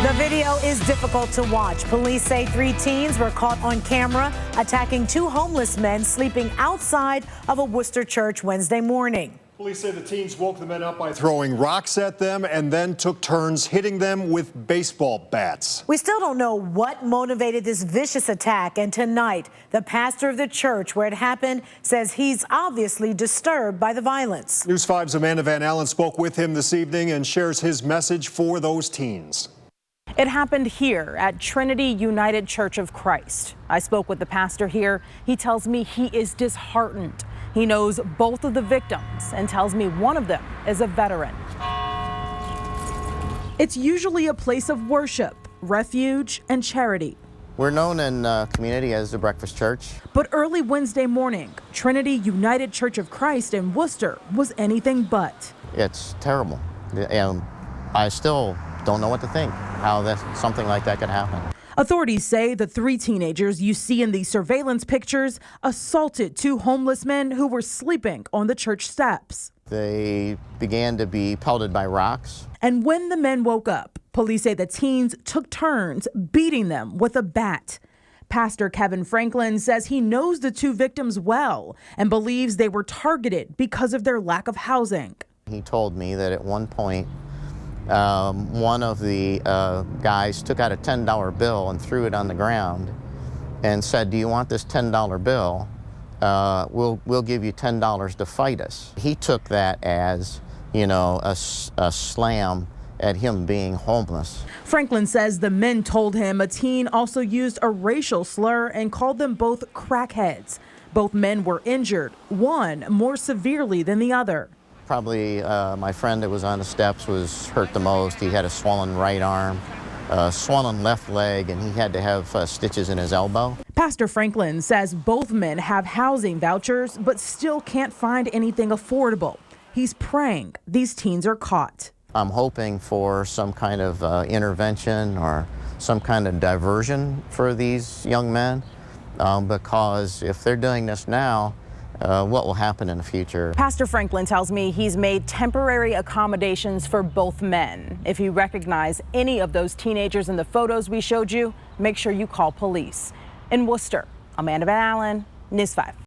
The video is difficult to watch. Police say 3 teens were caught on camera attacking 2 homeless men sleeping outside of a Wooster church Wednesday morning. Police say the teens woke the men up by throwing rocks at them and then took turns hitting them with baseball bats. We still don't know what motivated this vicious attack, and tonight the pastor of the church where it happened says he's obviously disturbed by the violence. News 5's Amanda Van Allen spoke with him this evening and shares his message for those teens. It happened here at Trinity United Church of Christ. I spoke with the pastor here. He tells me he is disheartened. He knows both of the victims and tells me one of them is a veteran. It's usually a place of worship, refuge, and charity. We're known in the community as the Breakfast Church. But early Wednesday morning, Trinity United Church of Christ in Wooster was anything but. It's terrible. And I still don't know what to think, how something like that could happen. Authorities say the 3 teenagers you see in these surveillance pictures assaulted 2 homeless men who were sleeping on the church steps. They began to be pelted by rocks. And when the men woke up, police say the teens took turns beating them with a bat. Pastor Kevin Franklin says he knows the 2 victims well and believes they were targeted because of their lack of housing. He told me that at one point, one of the guys took out a $10 bill and threw it on the ground and said, "Do you want this $10 bill? We'll give you $10 to fight us." He took that as, you know, a slam at him being homeless. Franklin says the men told him a teen also used a racial slur and called them both crackheads. Both men were injured, one more severely than the other. Probably my friend that was on the steps was hurt the most. He had a swollen right arm, swollen left leg, and he had to have stitches in his elbow. Pastor Franklin says both men have housing vouchers, but still can't find anything affordable. He's praying these teens are caught. I'm hoping for some kind of intervention or some kind of diversion for these young men, because if they're doing this now, what will happen in the future? Pastor Franklin tells me he's made temporary accommodations for both men. If you recognize any of those teenagers in the photos we showed you, make sure you call police. In Wooster, Amanda Van Allen, News 5.